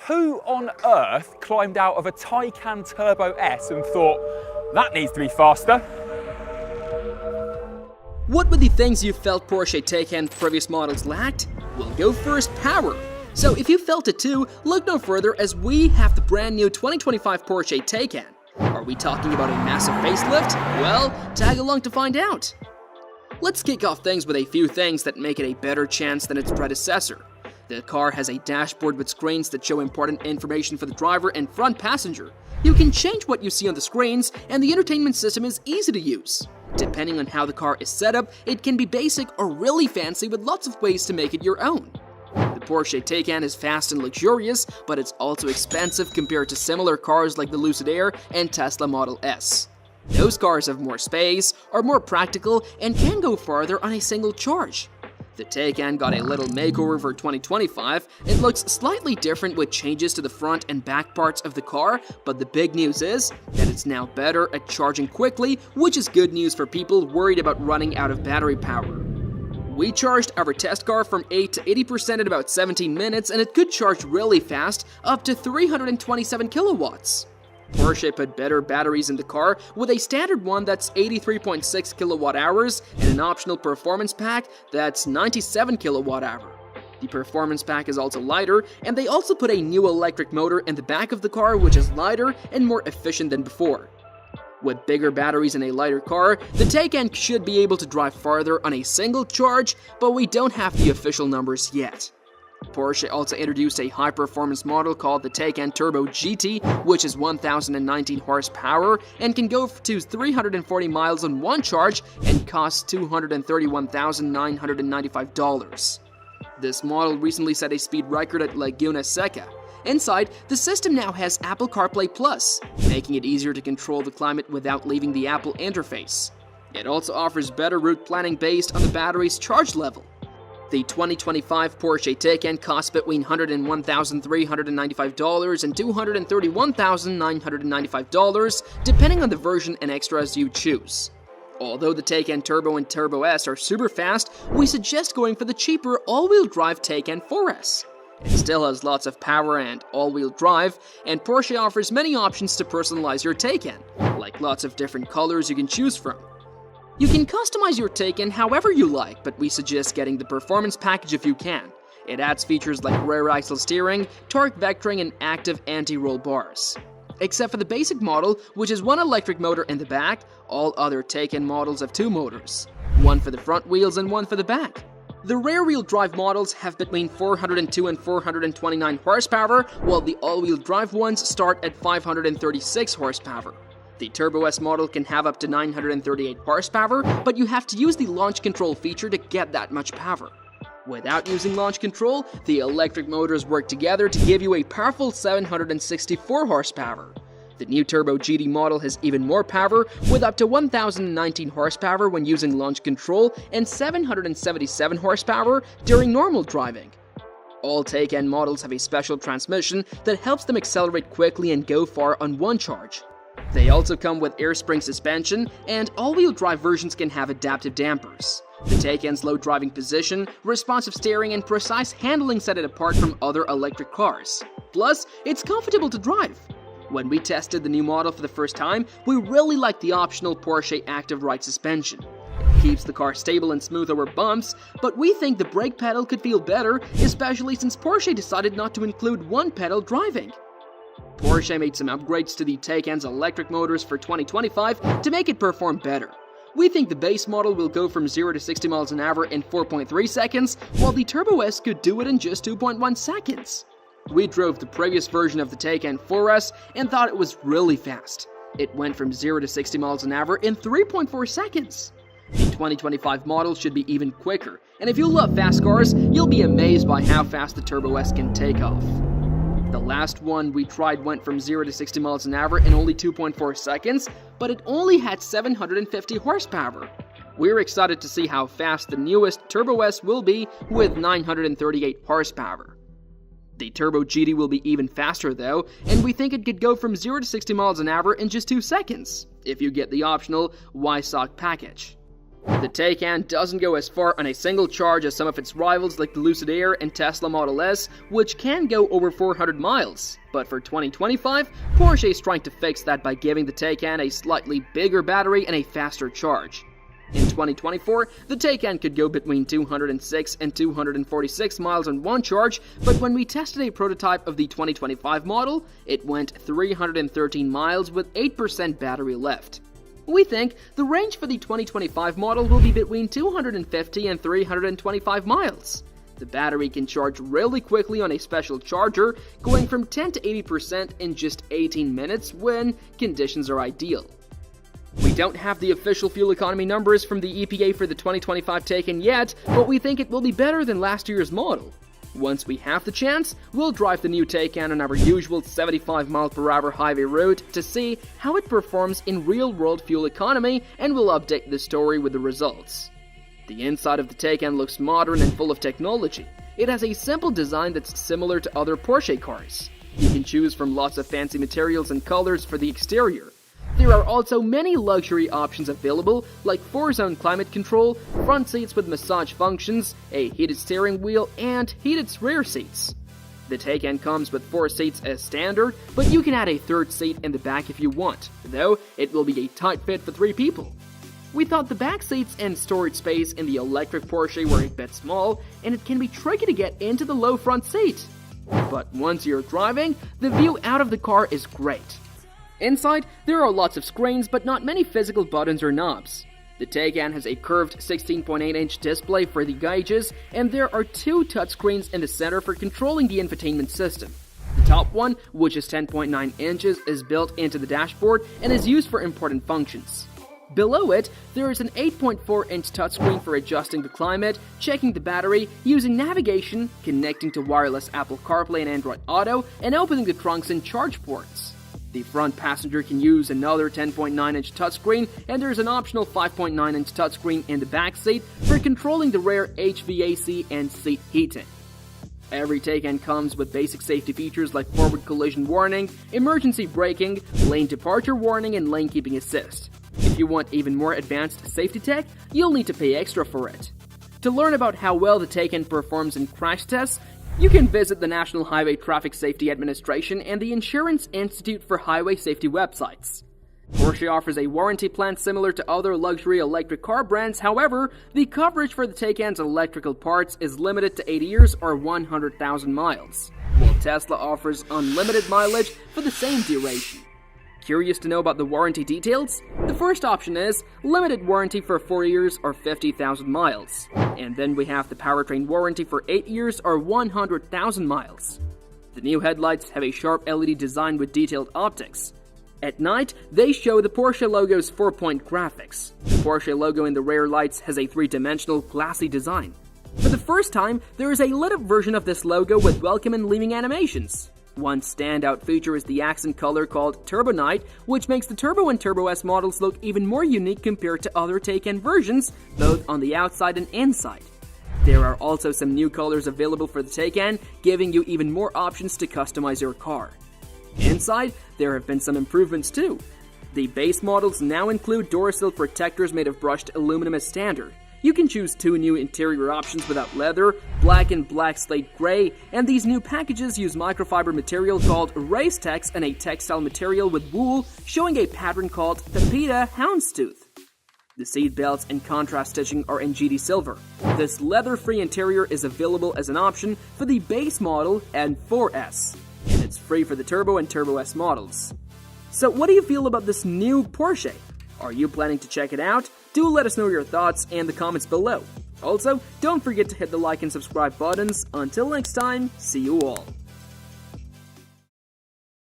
who on earth climbed out of a Taycan Turbo S and thought, that needs to be faster? What were the things you felt Porsche Taycan previous models lacked? Well, go first, power. So if you felt it too, look no further as we have the brand new 2025 Porsche Taycan. Are we talking about a massive facelift? Well, tag along to find out. Let's kick off things with a few things that make it a better chance than its predecessor. The car has a dashboard with screens that show important information for the driver and front passenger. You can change what you see on the screens, and the entertainment system is easy to use. Depending on how the car is set up, it can be basic or really fancy with lots of ways to make it your own. The Porsche Taycan is fast and luxurious, but it's also expensive compared to similar cars like the Lucid Air and Tesla Model S. Those cars have more space, are more practical, and can go farther on a single charge. The Taycan got a little makeover for 2025. It looks slightly different with changes to the front and back parts of the car, but the big news is that it's now better at charging quickly, which is good news for people worried about running out of battery power. We charged our test car from 8 to 80% in about 17 minutes, and it could charge really fast, up to 327 kilowatts. Porsche put better batteries in the car with a standard one that's 83.6 kilowatt hours and an optional performance pack that's 97 kilowatt hour. The performance pack is also lighter, and they also put a new electric motor in the back of the car which is lighter and more efficient than before. With bigger batteries in a lighter car, the Taycan should be able to drive farther on a single charge, but we don't have the official numbers yet. Porsche also introduced a high-performance model called the Taycan Turbo GT, which is 1,019 horsepower and can go to 340 miles on one charge and costs $231,995. This model recently set a speed record at Laguna Seca. Inside, the system now has Apple CarPlay Plus, making it easier to control the climate without leaving the Apple interface. It also offers better route planning based on the battery's charge level. The 2025 Porsche Taycan costs between $101,395 and $231,995, depending on the version and extras you choose. Although the Taycan Turbo and Turbo S are super fast, we suggest going for the cheaper all-wheel drive Taycan 4S. It still has lots of power and all-wheel drive, and Porsche offers many options to personalize your Taycan, like lots of different colors you can choose from. You can customize your Taycan however you like, but we suggest getting the performance package if you can. It adds features like rear axle steering, torque vectoring, and active anti-roll bars. Except for the basic model, which is one electric motor in the back, all other Taycan models have two motors, one for the front wheels and one for the back. The rear-wheel drive models have between 402 and 429 horsepower, while the all-wheel drive ones start at 536 horsepower. The Turbo S model can have up to 938 horsepower, but you have to use the launch control feature to get that much power. Without using launch control, the electric motors work together to give you a powerful 764 horsepower. The new Turbo GT model has even more power, with up to 1,019 horsepower when using launch control and 777 horsepower during normal driving. All Taycan models have a special transmission that helps them accelerate quickly and go far on one charge. They also come with air spring suspension, and all-wheel drive versions can have adaptive dampers. The Taycan's low driving position, responsive steering, and precise handling set it apart from other electric cars. Plus, it's comfortable to drive. When we tested the new model for the first time, we really liked the optional Porsche Active Ride suspension. It keeps the car stable and smooth over bumps, but we think the brake pedal could feel better, especially since Porsche decided not to include one pedal driving. Porsche made some upgrades to the Taycan's electric motors for 2025 to make it perform better. We think the base model will go from 0 to 60 miles an hour in 4.3 seconds, while the Turbo S could do it in just 2.1 seconds. We drove the previous version of the Taycan 4S and thought it was really fast. It went from 0 to 60 miles an hour in 3.4 seconds. The 2025 model should be even quicker, and if you love fast cars, you'll be amazed by how fast the Turbo S can take off. The last one we tried went from 0 to 60 miles an hour in only 2.4 seconds, but it only had 750 horsepower. We're excited to see how fast the newest Turbo S will be with 938 horsepower. The Turbo GT will be even faster though, and we think it could go from 0 to 60 miles an hour in just 2 seconds, if you get the optional Y-Sock package. The Taycan doesn't go as far on a single charge as some of its rivals like the Lucid Air and Tesla Model S, which can go over 400 miles. But for 2025, Porsche is trying to fix that by giving the Taycan a slightly bigger battery and a faster charge. In 2024, the Taycan could go between 206 and 246 miles on one charge, but when we tested a prototype of the 2025 model, it went 313 miles with 8% battery left. We think the range for the 2025 model will be between 250 and 325 miles. The battery can charge really quickly on a special charger, going from 10 to 80% in just 18 minutes when conditions are ideal. We don't have the official fuel economy numbers from the EPA for the 2025 Taycan yet, but we think it will be better than last year's model. Once we have the chance, we'll drive the new Taycan on our usual 75-mile-per-hour highway route to see how it performs in real-world fuel economy, and we'll update the story with the results. The inside of the Taycan looks modern and full of technology. It has a simple design that's similar to other Porsche cars. You can choose from lots of fancy materials and colors for the exterior. There are also many luxury options available, like 4-zone climate control, front seats with massage functions, a heated steering wheel, and heated rear seats. The Taycan comes with 4 seats as standard, but you can add a third seat in the back if you want, though it will be a tight fit for 3 people. We thought the back seats and storage space in the electric Porsche were a bit small, and it can be tricky to get into the low front seat. But once you're driving, the view out of the car is great. Inside, there are lots of screens, but not many physical buttons or knobs. The Taycan has a curved 16.8-inch display for the gauges, and there are 2 touchscreens in the center for controlling the infotainment system. The top one, which is 10.9 inches, is built into the dashboard and is used for important functions. Below it, there is an 8.4-inch touchscreen for adjusting the climate, checking the battery, using navigation, connecting to wireless Apple CarPlay and Android Auto, and opening the trunks and charge ports. The front passenger can use another 10.9-inch touchscreen, and there is an optional 5.9-inch touchscreen in the back seat for controlling the rear HVAC and seat heating. Every Taycan comes with basic safety features like forward collision warning, emergency braking, lane departure warning, and lane keeping assist. If you want even more advanced safety tech, you'll need to pay extra for it. To learn about how well the Taycan performs in crash tests, you can visit the National Highway Traffic Safety Administration and the Insurance Institute for Highway Safety websites. Porsche offers a warranty plan similar to other luxury electric car brands. However, the coverage for the Taycan's electrical parts is limited to 8 years or 100,000 miles, while Tesla offers unlimited mileage for the same duration. Curious to know about the warranty details? The first option is limited warranty for 4 years or 50,000 miles. And then we have the powertrain warranty for 8 years or 100,000 miles. The new headlights have a sharp LED design with detailed optics. At night, they show the Porsche logo's 4-point graphics. The Porsche logo in the rear lights has a 3-dimensional glassy design. For the first time, there is a lit-up version of this logo with welcome and leaving animations. One standout feature is the accent color called Turbo Night, which makes the Turbo and Turbo S models look even more unique compared to other Taycan versions, both on the outside and inside. There are also some new colors available for the Taycan, giving you even more options to customize your car. Inside, there have been some improvements too. The base models now include door sill protectors made of brushed aluminum as standard. You can choose 2 new interior options without leather, black and black slate gray, and these new packages use microfiber material called Racetex and a textile material with wool, showing a pattern called Pepita Houndstooth. The seat belts and contrast stitching are in GD Silver. This leather-free interior is available as an option for the base model and 4S, and it's free for the Turbo and Turbo S models. So what do you feel about this new Porsche? Are you planning to check it out? Do let us know your thoughts in the comments below. Also, don't forget to hit the like and subscribe buttons. Until next time, see you all.